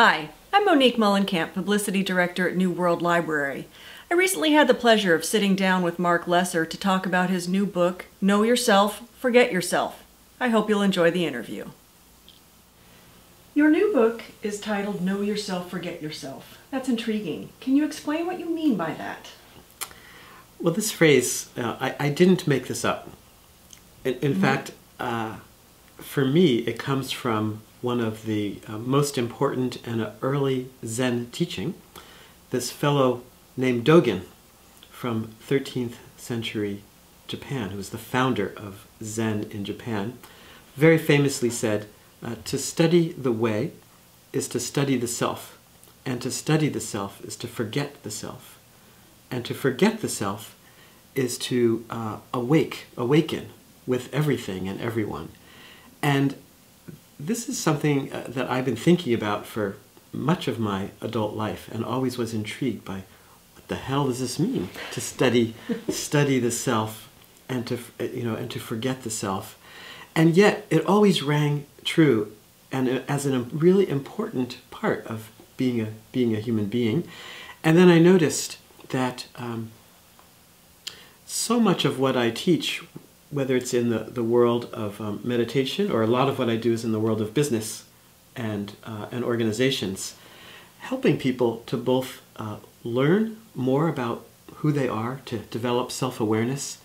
Hi, I'm Monique Mullenkamp, Publicity Director at New World Library. I recently had the pleasure of sitting down with Marc to talk about his new book, Know Yourself, Forget Yourself. I hope you'll enjoy the interview. Your new book is titled Know Yourself, Forget Yourself. That's intriguing. Can you explain what you mean by that? Well, this phrase, I didn't make this up. In fact, for me, it comes from one of the most important and early Zen teaching, this fellow named Dogen from 13th century Japan, who was the founder of Zen in Japan, very famously said, to study the way is to study the self, and to study the self is to forget the self, and to forget the self is to awaken with everything and everyone. And this is something that I've been thinking about for much of my adult life, and always was intrigued by what the hell does this mean to study the self and to forget the self. And yet it always rang true and as a really important part of being a human being. And then I noticed that so much of what I teach, whether it's in the world of meditation, or a lot of what I do is in the world of business and organizations, helping people to both learn more about who they are, to develop self-awareness,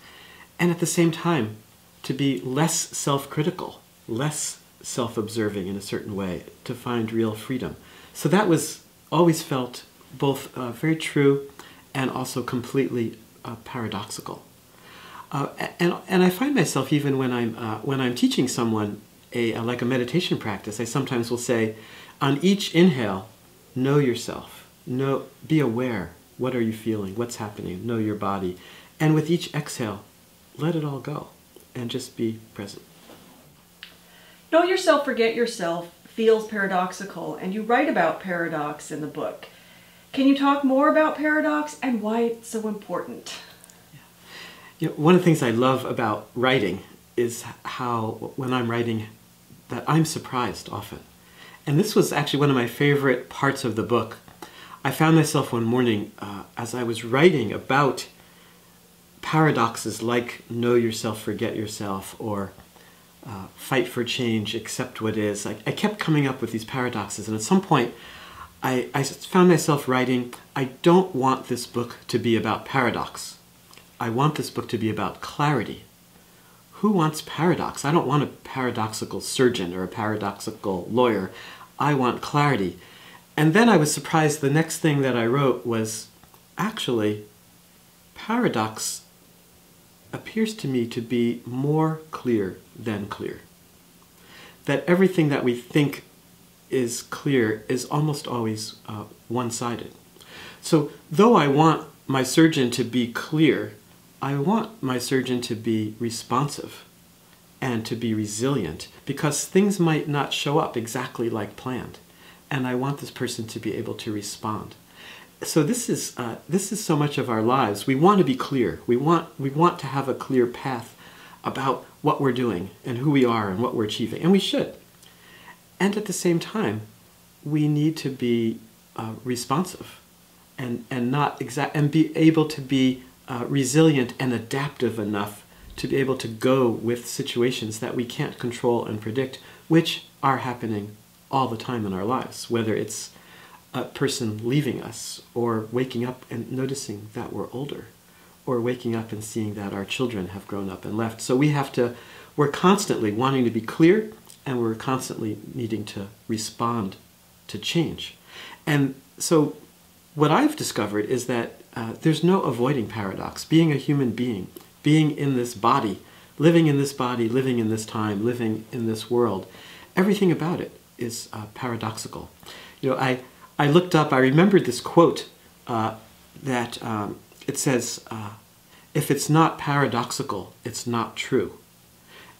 and at the same time to be less self-critical, less self-observing in a certain way, to find real freedom. So that was always felt both very true and also completely paradoxical. And I find myself, even when I'm teaching someone like a meditation practice, I sometimes will say, on each inhale, know yourself, be aware. What are you feeling? What's happening? Know your body. And with each exhale, let it all go and just be present. Know Yourself, Forget Yourself feels paradoxical, and you write about paradox in the book. Can you talk more about paradox and why it's so important? You know, one of the things I love about writing is how, when I'm writing, that I'm surprised often. And this was actually one of my favorite parts of the book. I found myself one morning, as I was writing about paradoxes like know yourself, forget yourself, or fight for change, accept what is. I kept coming up with these paradoxes, and at some point I found myself writing, I don't want this book to be about paradox. I want this book to be about clarity. Who wants paradox? I don't want a paradoxical surgeon or a paradoxical lawyer. I want clarity. And then I was surprised, the next thing that I wrote was, actually, paradox appears to me to be more clear than clear. That everything that we think is clear is almost always one-sided. So though I want my surgeon to be clear, I want my surgeon to be responsive and to be resilient, because things might not show up exactly like planned, and I want this person to be able to respond. So this is so much of our lives. We want to be clear. We want to have a clear path about what we're doing and who we are and what we're achieving, and we should. And at the same time, we need to be responsive and be able to be resilient and adaptive enough to be able to go with situations that we can't control and predict, which are happening all the time in our lives, whether it's a person leaving us, or waking up and noticing that we're older, or waking up and seeing that our children have grown up and left. So we're constantly wanting to be clear, and we're constantly needing to respond to change. And so what I've discovered is that there's no avoiding paradox. Being a human being, being in this body, living in this time, living in this world, everything about it is paradoxical. You know, I looked up, I remembered this quote that it says, if it's not paradoxical, it's not true.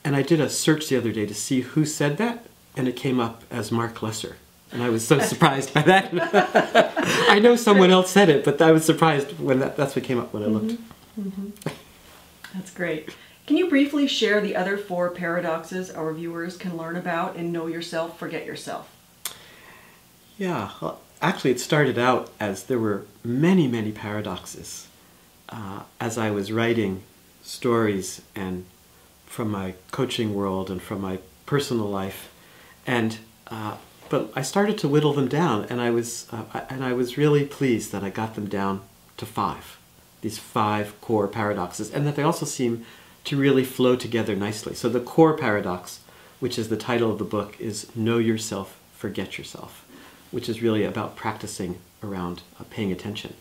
And I did a search the other day to see who said that, and it came up as Marc. And I was so surprised by that. I know someone else said it, but I was surprised when that's what came up when I looked. That's great. Can you briefly share the other 4 paradoxes our viewers can learn about in Know Yourself, Forget Yourself? Yeah, well, actually it started out as there were many, many paradoxes. As I was writing stories and from my coaching world and from my personal life, and but I started to whittle them down, and I was really pleased that I got them down to 5, these 5 core paradoxes, and that they also seem to really flow together nicely. So the core paradox, which is the title of the book, is Know Yourself, Forget Yourself, which is really about practicing around paying attention.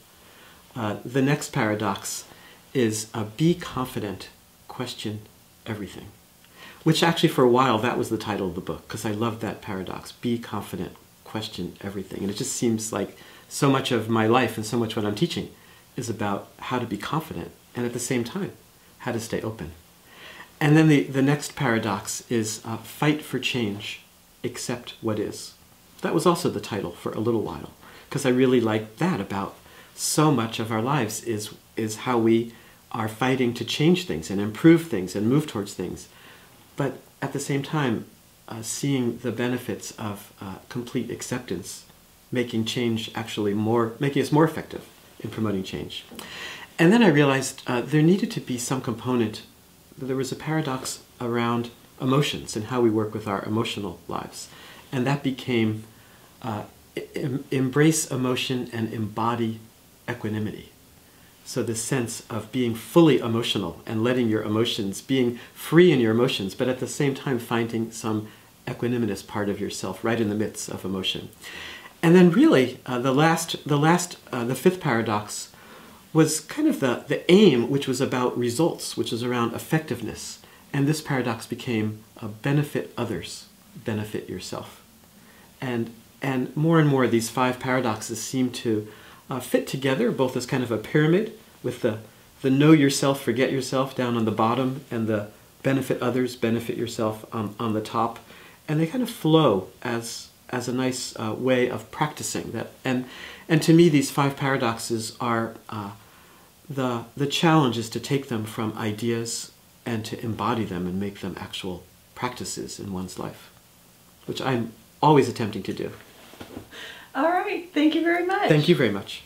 The next paradox is Be Confident, Question Everything, which actually for a while that was the title of the book, because I loved that paradox. Be confident, question everything. And it just seems like so much of my life and so much what I'm teaching is about how to be confident and at the same time how to stay open. And then the next paradox is Fight for Change, Accept What Is. That was also the title for a little while, because I really liked that about so much of our lives is how we are fighting to change things and improve things and move towards things, but at the same time seeing the benefits of complete acceptance, making change actually making us more effective in promoting change. And then I realized there needed to be some component. There was a paradox around emotions and how we work with our emotional lives, and that became embrace emotion and embody equanimity. So the sense of being fully emotional and letting your emotions, being free in your emotions, but at the same time finding some equanimous part of yourself right in the midst of emotion. And then really the 5th paradox was kind of the aim, which was about results, which was around effectiveness. And this paradox became benefit others, benefit yourself. And more these 5 paradoxes seem to fit together, both as kind of a pyramid with the know yourself, forget yourself down on the bottom, and the benefit others, benefit yourself on the top. And they kind of flow as a nice way of practicing that. And to me, these 5 paradoxes are the challenge is to take them from ideas and to embody them and make them actual practices in one's life, which I'm always attempting to do. All right. Thank you very much. Thank you very much.